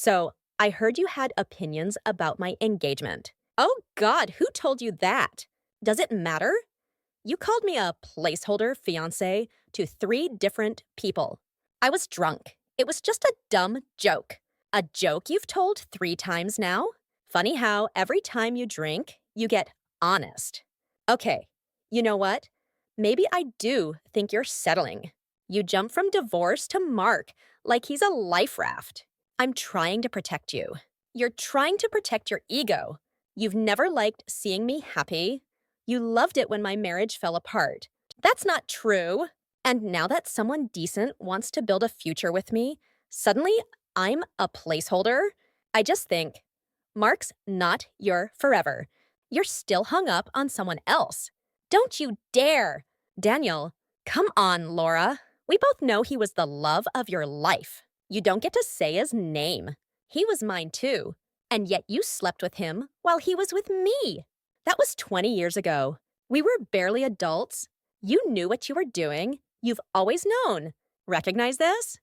So, I heard you had opinions about my engagement. Oh God, who told you that? Does it matter? You called me a placeholder fiancé to three different people. I was drunk. It was just a dumb joke. A joke you've told 3 times now? Funny how every time you drink, you get honest. Okay, you know what? Maybe I do think you're settling. You jump from divorce to Mark like he's a life raft. I'm trying to protect you. You're trying to protect your ego. You've never liked seeing me happy. You loved it when my marriage fell apart. That's not true. And now that someone decent wants to build a future with me, suddenly I'm a placeholder? I just think, Mark's not your forever. You're still hung up on someone else. Don't you dare! Daniel, come on, Laura. We both know he was the love of your life. You don't get to say his name. He was mine too. And yet you slept with him while he was with me. That was 20 years ago. We were barely adults. You knew what you were doing. You've always known. Recognize this?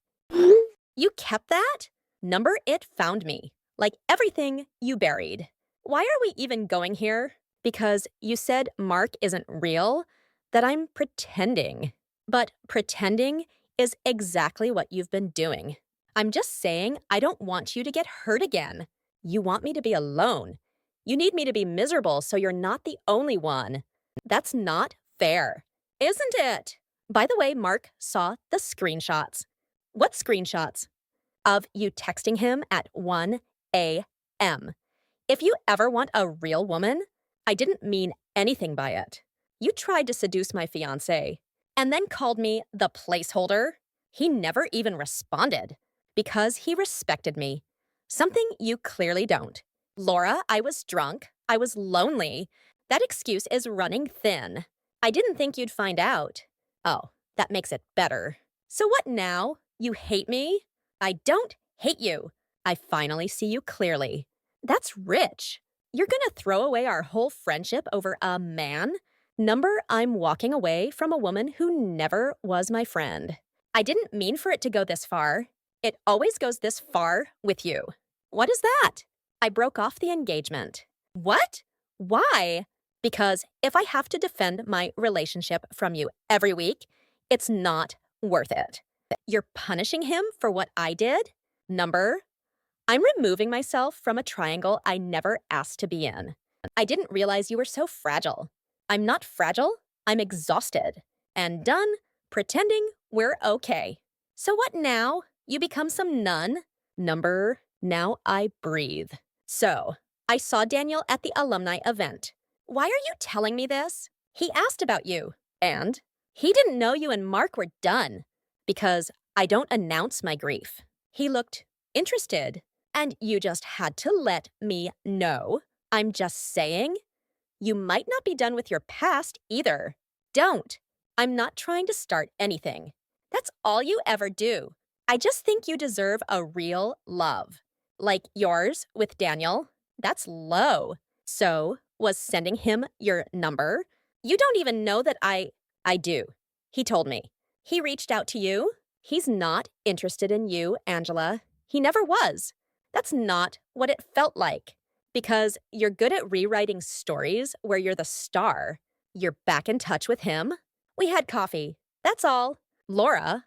You kept that? Number it found me. Like everything you buried. Why are we even going here? Because you said Mark isn't real, that I'm pretending. But pretending is exactly what you've been doing. I'm just saying I don't want you to get hurt again. You want me to be alone. You need me to be miserable so you're not the only one. That's not fair, isn't it? By the way, Mark saw the screenshots. What screenshots? Of you texting him at 1 a.m. If you ever want a real woman, I didn't mean anything by it. You tried to seduce my fiancé and then called me the placeholder. He never even responded because he respected me. Something you clearly don't. Laura, I was drunk. I was lonely. That excuse is running thin. I didn't think you'd find out. Oh, that makes it better. So what now? You hate me? I don't hate you. I finally see you clearly. That's rich. You're gonna throw away our whole friendship over a man? Number, I'm walking away from a woman who never was my friend. I didn't mean for it to go this far. It always goes this far with you. What is that? I broke off the engagement. What? Why? Because if I have to defend my relationship from you every week, it's not worth it. You're punishing him for what I did? Number, I'm removing myself from a triangle I never asked to be in. I didn't realize you were so fragile. I'm not fragile. I'm exhausted and done pretending we're okay. So what now? You become some nun? Number, now I breathe. So, I saw Daniel at the alumni event. Why are you telling me this? He asked about you. And he didn't know you and Mark were done. Because I don't announce my grief. He looked interested. And you just had to let me know. I'm just saying. You might not be done with your past either. Don't. I'm not trying to start anything. That's all you ever do. I just think you deserve a real love. Like yours with Daniel. That's low. So, was sending him your number? You don't even know that I do. He told me. He reached out to you. He's not interested in you, Angela. He never was. That's not what it felt like. Because you're good at rewriting stories where you're the star. You're back in touch with him. We had coffee. That's all. Laura,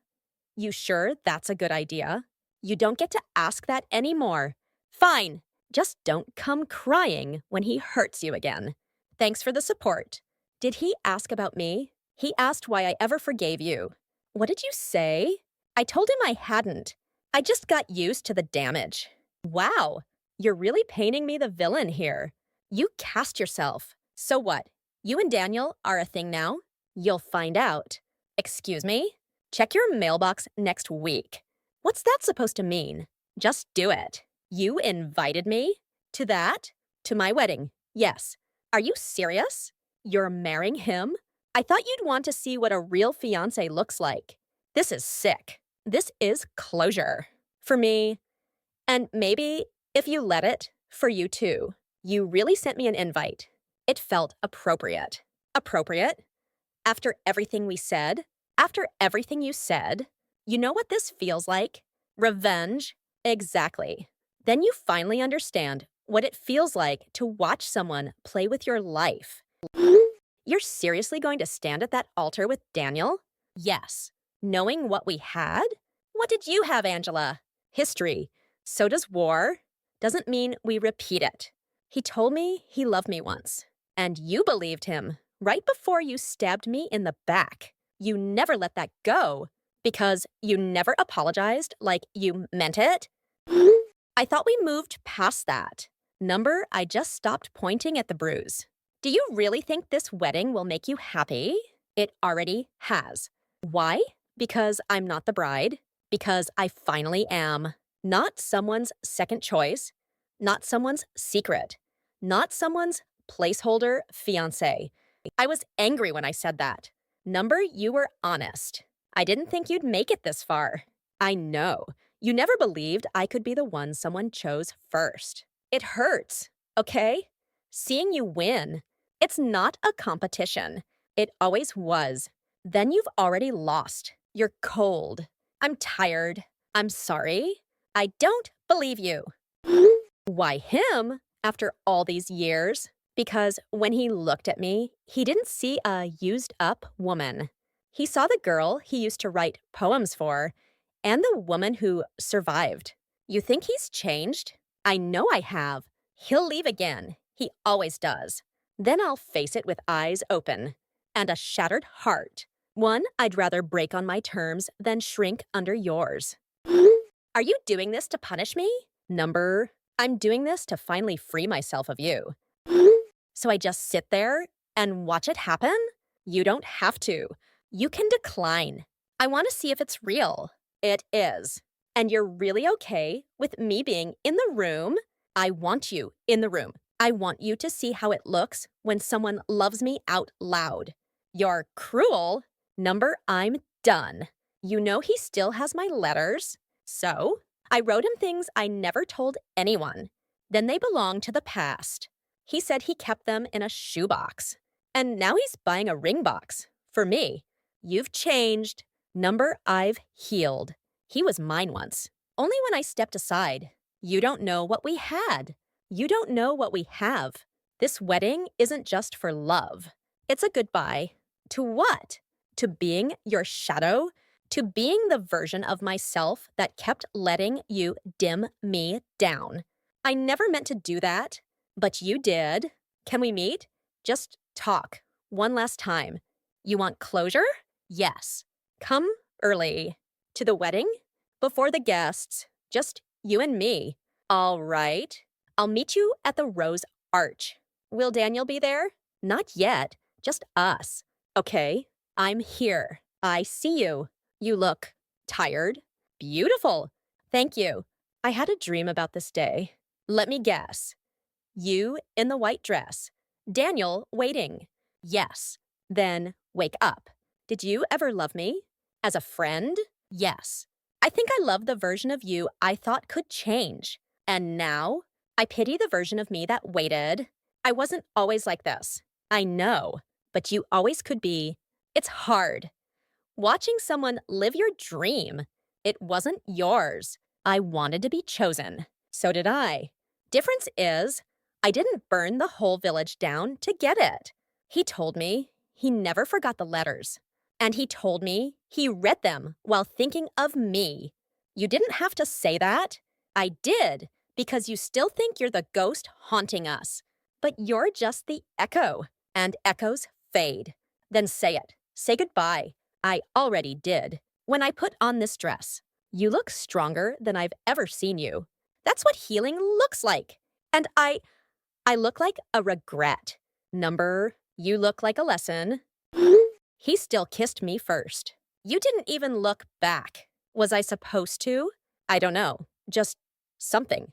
you sure that's a good idea? You don't get to ask that anymore. Fine. Just don't come crying when he hurts you again. Thanks for the support. Did he ask about me? He asked why I ever forgave you. What did you say? I told him I hadn't. I just got used to the damage. Wow, you're really painting me the villain here. You cast yourself. So what? You and Daniel are a thing now? You'll find out. Excuse me? Check your mailbox next week. What's that supposed to mean? Just do it. You invited me? To that? To my wedding? Yes. Are you serious? You're marrying him? I thought you'd want to see what a real fiancé looks like. This is sick. This is closure. For me. And maybe, if you let it, for you too. You really sent me an invite. It felt appropriate. Appropriate? After everything we said? After everything you said? You know what this feels like? Revenge? Exactly. Then you finally understand what it feels like to watch someone play with your life. You're seriously going to stand at that altar with Daniel? Yes. Knowing what we had? What did you have, Angela? History. So does war. Doesn't mean we repeat it. He told me he loved me once. And you believed him right before you stabbed me in the back. You never let that go because you never apologized like you meant it. I thought we moved past that. Number, I just stopped pointing at the bruise. Do you really think this wedding will make you happy? It already has. Why? Because I'm not the bride. Because I finally am. Not someone's second choice. Not someone's secret. Not someone's placeholder fiancé. I was angry when I said that. Number, you were honest. I didn't think you'd make it this far. I know. You never believed I could be the one someone chose first. It hurts, okay? Seeing you win. It's not a competition. It always was. Then you've already lost. You're cold. I'm tired. I'm sorry. I don't believe you. Why him after all these years? Because when he looked at me, he didn't see a used-up woman. He saw the girl he used to write poems for and the woman who survived. You think he's changed? I know I have. He'll leave again. He always does. Then I'll face it with eyes open and a shattered heart. One I'd rather break on my terms than shrink under yours. Are you doing this to punish me? Number, I'm doing this to finally free myself of you. So I just sit there and watch it happen? You don't have to. You can decline. I want to see if it's real. It is. And you're really okay with me being in the room? I want you in the room. I want you to see how it looks when someone loves me out loud. You're cruel. Number, I'm done. You know he still has my letters. So, I wrote him things I never told anyone. Then they belong to the past. He said he kept them in a shoebox. And now he's buying a ring box. For me. You've changed. Number, I've healed. He was mine once. Only when I stepped aside. You don't know what we had. You don't know what we have. This wedding isn't just for love. It's a goodbye. To what? To being your shadow? To being the version of myself that kept letting you dim me down. I never meant to do that, but you did. Can we meet? Just talk. One last time. You want closure? Yes. Come early. To the wedding? Before the guests. Just you and me. All right. I'll meet you at the Rose Arch. Will Daniel be there? Not yet. Just us. Okay. I'm here. I see you. You look tired. Beautiful. Thank you. I had a dream about this day. Let me guess. You in the white dress. Daniel waiting. Yes. Then wake up. Did you ever love me? As a friend? Yes. I think I love the version of you I thought could change. And now, I pity the version of me that waited. I wasn't always like this. I know. But you always could be. It's hard. Watching someone live your dream. It wasn't yours. I wanted to be chosen. So did I. Difference is, I didn't burn the whole village down to get it. He told me he never forgot the letters. And he told me he read them while thinking of me. You didn't have to say that. I did, because you still think you're the ghost haunting us. But you're just the echo, and echoes fade. Then say it. Say goodbye. I already did. When I put on this dress, you look stronger than I've ever seen you. That's what healing looks like. And I look like a regret. Number, you look like a lesson. He still kissed me first. You didn't even look back. Was I supposed to? I don't know. Just something.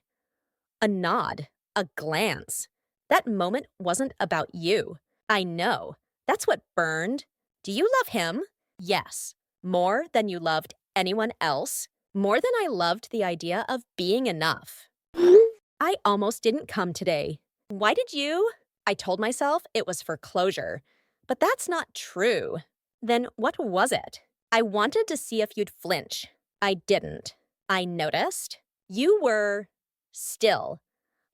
A nod. A glance. That moment wasn't about you. I know. That's what burned. Do you love him? Yes. More than you loved anyone else? More than I loved the idea of being enough. I almost didn't come today. Why did you? I told myself it was for closure. But that's not true. Then what was it? I wanted to see if you'd flinch. I didn't. I noticed. You were Still.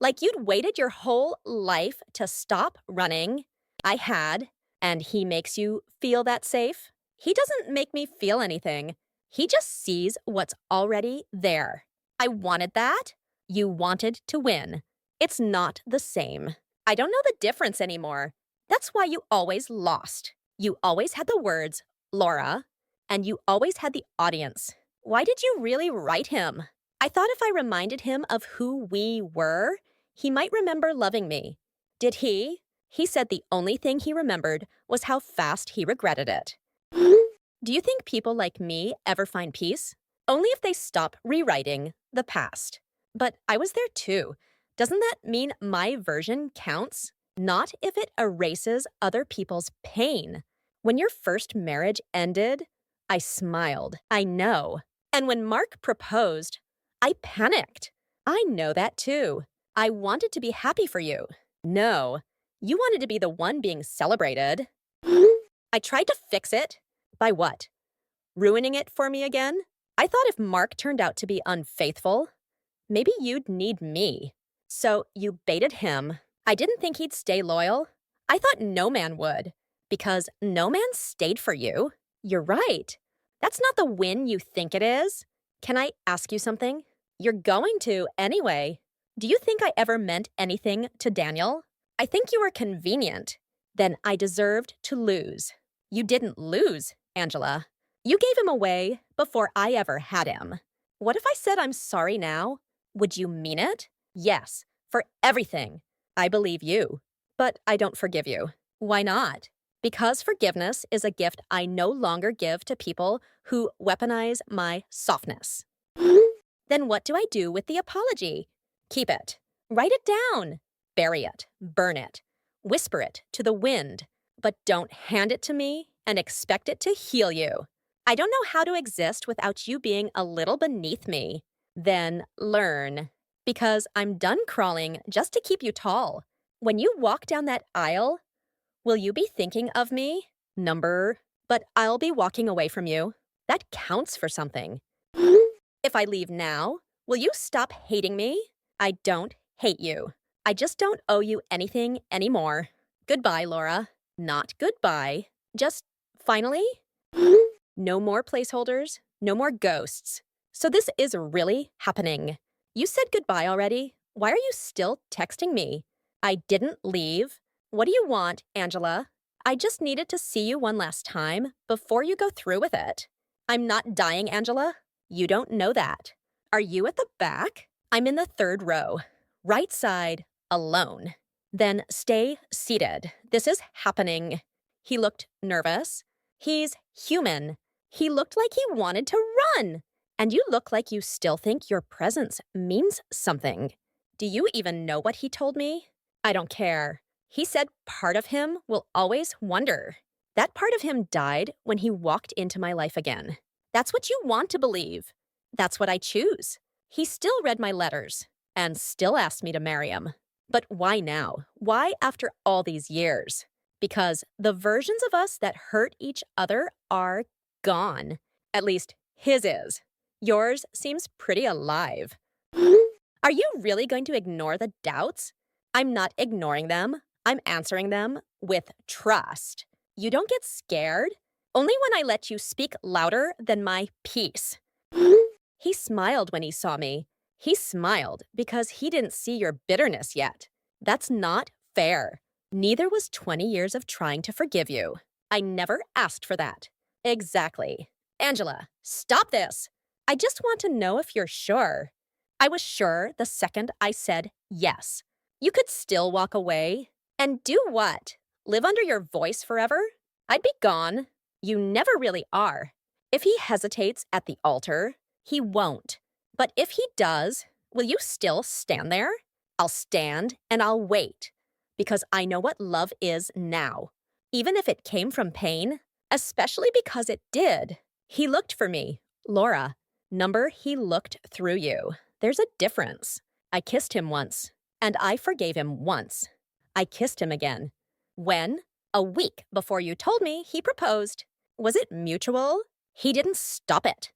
Like you'd waited your whole life to stop running. I had, and he makes you feel that safe? He doesn't make me feel anything. He just sees what's already there. I wanted that. You wanted to win. It's not the same. I don't know the difference anymore. That's why you always lost. You always had the words, Laura, and you always had the audience. Why did you really write him? I thought if I reminded him of who we were, he might remember loving me. Did he? He said the only thing he remembered was how fast he regretted it. Do you think people like me ever find peace? Only if they stop rewriting the past. But I was there too. Doesn't that mean my version counts? Not if it erases other people's pain. When your first marriage ended, I smiled. I know. And when Mark proposed, I panicked. I know that too. I wanted to be happy for you. No, you wanted to be the one being celebrated. I tried to fix it. By what? Ruining it for me again? I thought if Mark turned out to be unfaithful, maybe you'd need me. So you baited him. I didn't think he'd stay loyal. I thought no man would, because no man stayed for you. You're right. That's not the win you think it is. Can I ask you something? You're going to anyway. Do you think I ever meant anything to Daniel? I think you were convenient. Then I deserved to lose. You didn't lose, Angela. You gave him away before I ever had him. What if I said I'm sorry now? Would you mean it? Yes, for everything. I believe you. But I don't forgive you. Why not? Because forgiveness is a gift I no longer give to people who weaponize my softness. Then what do I do with the apology? Keep it. Write it down. Bury it. Burn it. Whisper it to the wind. But don't hand it to me and expect it to heal you. I don't know how to exist without you being a little beneath me. Then learn. Because I'm done crawling just to keep you tall. When you walk down that aisle, will you be thinking of me? But I'll be walking away from you. That counts for something. If I leave now, will you stop hating me? I don't hate you. I just don't owe you anything anymore. Goodbye, Laura. Not goodbye. Just finally? No more placeholders, no more ghosts. So this is really happening. You said goodbye already. Why are you still texting me? I didn't leave. What do you want, Angela? I just needed to see you one last time before you go through with it. I'm not dying, Angela. You don't know that. Are you at the back? I'm in the third row. Right side, alone. Then stay seated. This is happening. He looked nervous. He's human. He looked like he wanted to run. And you look like you still think your presence means something. Do you even know what he told me? I don't care. He said part of him will always wonder. That part of him died when he walked into my life again. That's what you want to believe. That's what I choose. He still read my letters and still asked me to marry him. But why now? Why after all these years? Because the versions of us that hurt each other are gone. At least his is. Yours seems pretty alive. Are you really going to ignore the doubts? I'm not ignoring them. I'm answering them with trust. You don't get scared? Only when I let you speak louder than my peace. He smiled when he saw me. He smiled because he didn't see your bitterness yet. That's not fair. Neither was 20 years of trying to forgive you. I never asked for that. Exactly. Angela, stop this. I just want to know if you're sure. I was sure the second I said yes. You could still walk away. And do what? Live under your voice forever? I'd be gone. You never really are. If he hesitates at the altar, he won't. But if he does, will you still stand there? I'll stand and I'll wait. Because I know what love is now. Even if it came from pain, especially because it did. He looked for me. Laura. He looked through you. There's a difference. I kissed him once. And I forgave him once. I kissed him again. When? A week before you told me he proposed. Was it mutual? He didn't stop it.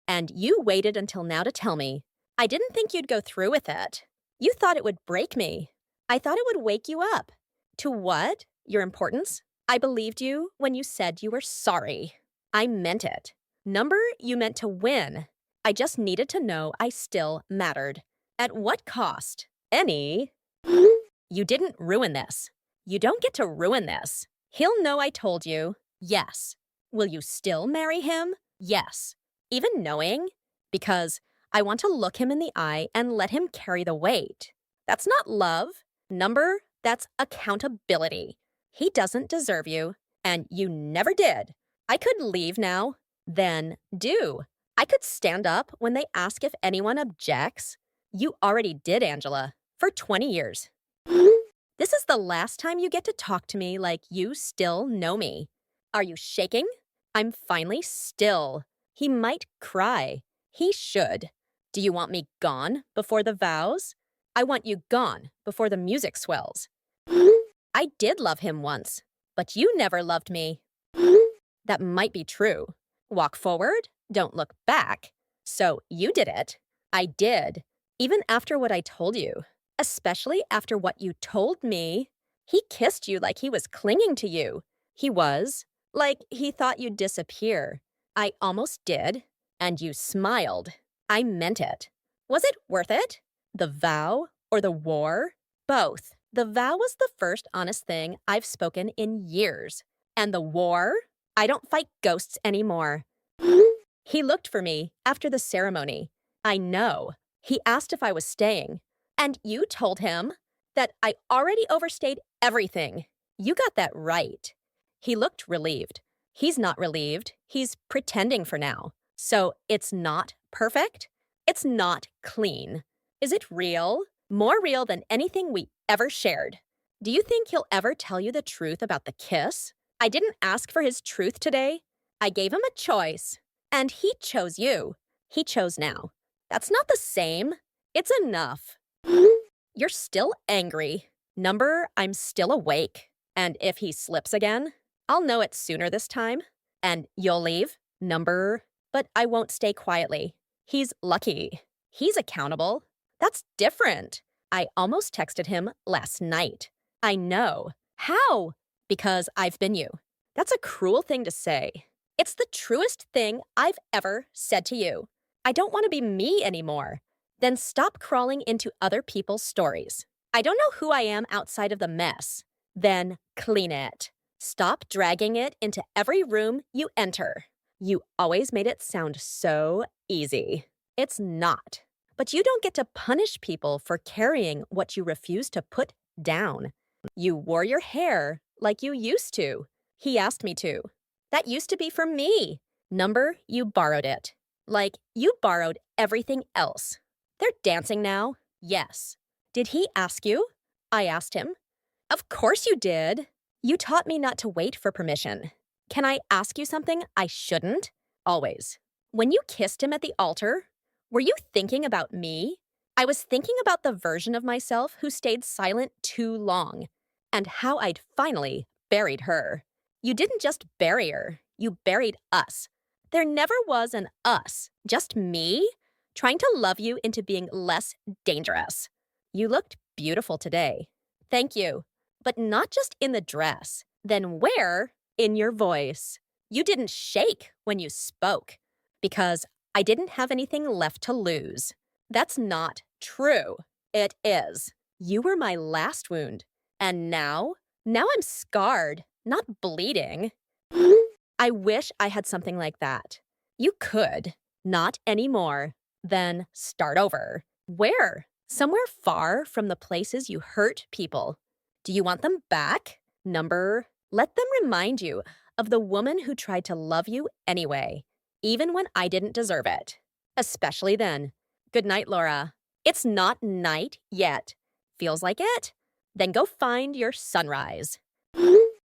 And you waited until now to tell me. I didn't think you'd go through with it. You thought it would break me. I thought it would wake you up. To what? Your importance? I believed you when you said you were sorry. I meant it. Number, you meant to win. I just needed to know I still mattered. At what cost? Any? You didn't ruin this. You don't get to ruin this. He'll know I told you. Yes. Will you still marry him? Yes. Even knowing? Because I want to look him in the eye and let him carry the weight. That's not love. Number, that's accountability. He doesn't deserve you, and you never did. I could leave now. Then do. I could stand up when they ask if anyone objects. You already did, Angela, for 20 years. This is the last time you get to talk to me like you still know me. Are you shaking? I'm finally still. He might cry. He should. Do you want me gone before the vows? I want you gone before the music swells. I did love him once, but you never loved me. That might be true. Walk forward, don't look back. So you did it. I did. Even after what I told you. Especially after what you told me. He kissed you like he was clinging to you. He was. Like he thought you'd disappear. I almost did. And you smiled. I meant it. Was it worth it? The vow or the war? Both. The vow was the first honest thing I've spoken in years. And the war? I don't fight ghosts anymore. He looked for me after the ceremony. I know. He asked if I was staying. And you told him that I already overstayed everything. You got that right. He looked relieved. He's not relieved. He's pretending for now. So it's not perfect. It's not clean. Is it real? More real than anything we ever shared. Do you think he'll ever tell you the truth about the kiss? I didn't ask for his truth today. I gave him a choice. And he chose you. He chose now. That's not the same. It's enough. You're still angry. Number, I'm still awake. And if he slips again, I'll know it sooner this time. And you'll leave. Number, but I won't stay quietly. He's lucky. He's accountable. That's different. I almost texted him last night. I know. How? Because I've been you. That's a cruel thing to say. It's the truest thing I've ever said to you. I don't want to be me anymore. Then stop crawling into other people's stories. I don't know who I am outside of the mess. Then clean it. Stop dragging it into every room you enter. You always made it sound so easy. It's not. But you don't get to punish people for carrying what you refuse to put down. You wore your hair like you used to. He asked me to. That used to be for me. Number, you borrowed it. Like you borrowed everything else. They're dancing now. Yes. Did he ask you? I asked him. Of course you did. You taught me not to wait for permission. Can I ask you something I shouldn't? Always. When you kissed him at the altar, were you thinking about me? I was thinking about the version of myself who stayed silent too long, and how I'd finally buried her. You didn't just bury her, you buried us. There never was an us, just me, trying to love you into being less dangerous. You looked beautiful today. Thank you. But not just in the dress. Then where? In your voice. You didn't shake when you spoke. Because I didn't have anything left to lose. That's not true. It is. You were my last wound. And now I'm scarred, not bleeding. I wish I had something like that. You could. Not anymore. Then start over. Where? Somewhere far from the places you hurt people. Do you want them back? Number, let them remind you of the woman who tried to love you anyway, even when I didn't deserve it. Especially then. Good night, Laura. It's not night yet. Feels like it? Then go find your sunrise.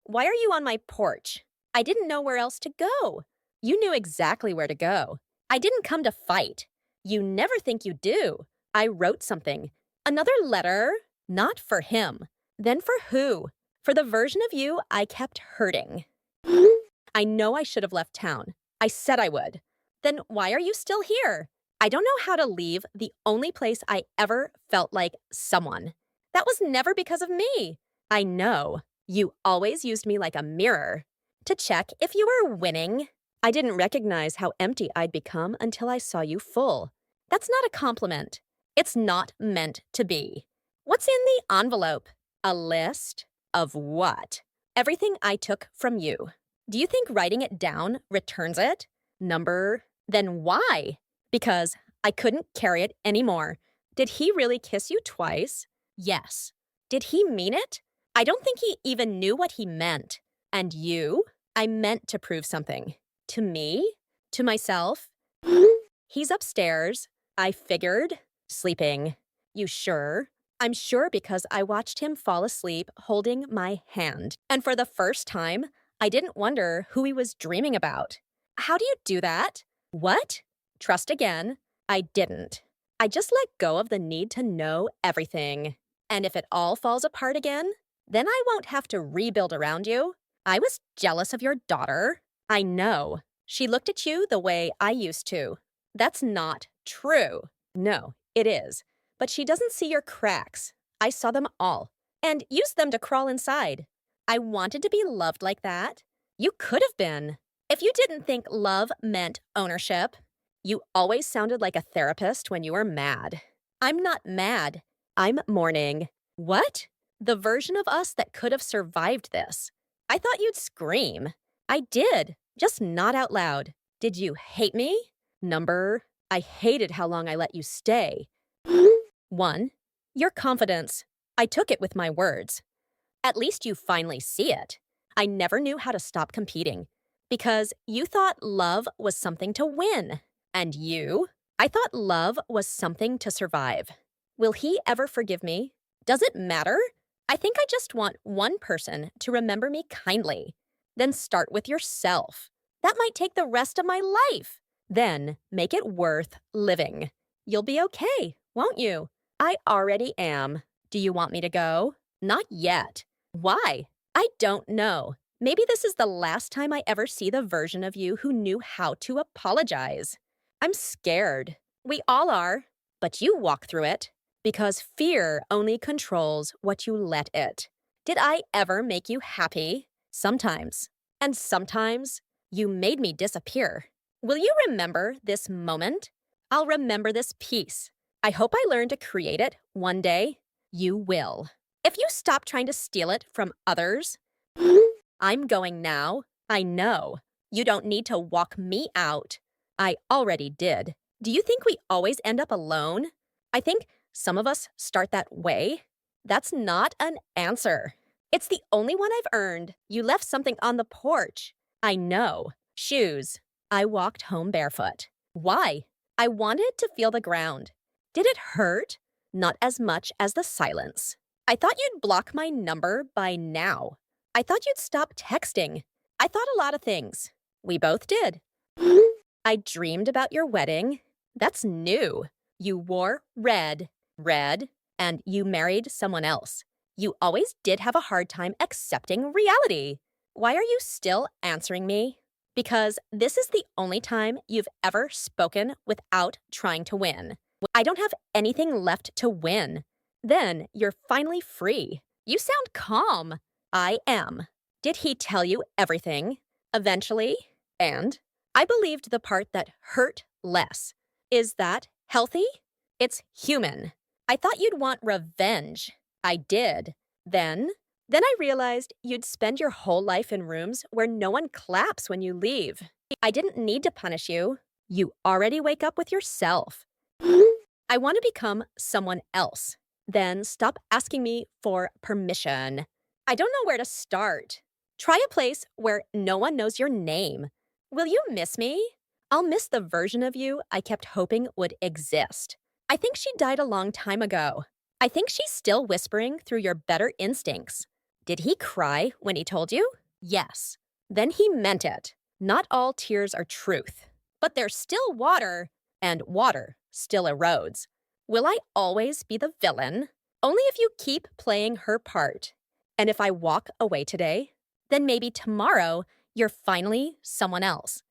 Why are you on my porch? I didn't know where else to go. You knew exactly where to go. I didn't come to fight. You never think you do. I wrote something. Another letter? Not for him. Then for who? For the version of you I kept hurting. I know I should have left town. I said I would. Then why are you still here? I don't know how to leave the only place I ever felt like someone. That was never because of me. I know. You always used me like a mirror to check if you were winning. I didn't recognize how empty I'd become until I saw you full. That's not a compliment. It's not meant to be. What's in the envelope? A list of what? Everything I took from you. Do you think writing it down returns it? Number? Then why? Because I couldn't carry it anymore. Did he really kiss you twice? Yes. Did he mean it? I don't think he even knew what he meant. And you? I meant to prove something. To me? To myself? He's upstairs. I figured. Sleeping. You sure? I'm sure because I watched him fall asleep holding my hand. And for the first time, I didn't wonder who he was dreaming about. How do you do that? What? Trust again. I didn't. I just let go of the need to know everything. And if it all falls apart again, then I won't have to rebuild around you. I was jealous of your daughter. I know. She looked at you the way I used to. That's not true. No, it is. But she doesn't see your cracks. I saw them all and used them to crawl inside. I wanted to be loved like that. You could have been. If you didn't think love meant ownership, you always sounded like a therapist when you were mad. I'm not mad. I'm mourning. What? The version of us that could have survived this. I thought you'd scream. I did, just not out loud. Did you hate me? Number? I hated how long I let you stay. 1. Your confidence. I took it with my words. At least you finally see it. I never knew how to stop competing because you thought love was something to win. And you? I thought love was something to survive. Will he ever forgive me? Does it matter? I think I just want one person to remember me kindly. Then start with yourself. That might take the rest of my life. Then make it worth living. You'll be okay, won't you? I already am. Do you want me to go? Not yet. Why? I don't know. Maybe this is the last time I ever see the version of you who knew how to apologize. I'm scared. We all are. But you walk through it. Because fear only controls what you let it. Did I ever make you happy? Sometimes. And sometimes you made me disappear. Will you remember this moment? I'll remember this piece. I hope I learn to create it one day. You will. If you stop trying to steal it from others, I'm going now. I know. You don't need to walk me out. I already did. Do you think we always end up alone? I think some of us start that way. That's not an answer. It's the only one I've earned. You left something on the porch. I know. Shoes. I walked home barefoot. Why? I wanted to feel the ground. Did it hurt? Not as much as the silence. I thought you'd block my number by now. I thought you'd stop texting. I thought a lot of things. We both did. I dreamed about your wedding. That's new. You wore red, and you married someone else. You always did have a hard time accepting reality. Why are you still answering me? Because this is the only time you've ever spoken without trying to win. I don't have anything left to win. Then you're finally free. You sound calm. I am. Did he tell you everything? Eventually? And I believed the part that hurt less. Is that healthy? It's human. I thought you'd want revenge. I did. Then I realized you'd spend your whole life in rooms where no one claps when you leave. I didn't need to punish you. You already wake up with yourself. I want to become someone else. Then stop asking me for permission. I don't know where to start. Try a place where no one knows your name. Will you miss me? I'll miss the version of you I kept hoping would exist. I think she died a long time ago. I think she's still whispering through your better instincts. Did he cry when he told you? Yes. Then he meant it. Not all tears are truth. But there's still water, and water still erodes. Will I always be the villain? Only if you keep playing her part. And if I walk away today, then maybe tomorrow you're finally someone else.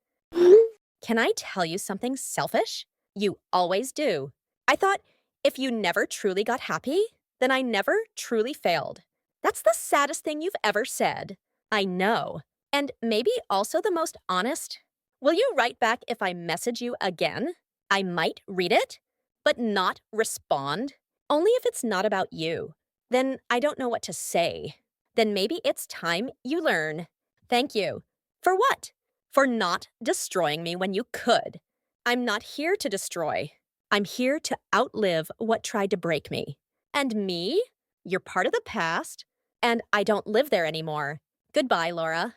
Can I tell you something selfish? You always do. I thought if you never truly got happy, then I never truly failed. That's the saddest thing you've ever said. I know. And maybe also the most honest. Will you write back if I message you again? I might read it, but not respond. Only if it's not about you. Then I don't know what to say. Then maybe it's time you learn. Thank you. For what? For not destroying me when you could. I'm not here to destroy. I'm here to outlive what tried to break me. And me? You're part of the past, and I don't live there anymore. Goodbye, Laura.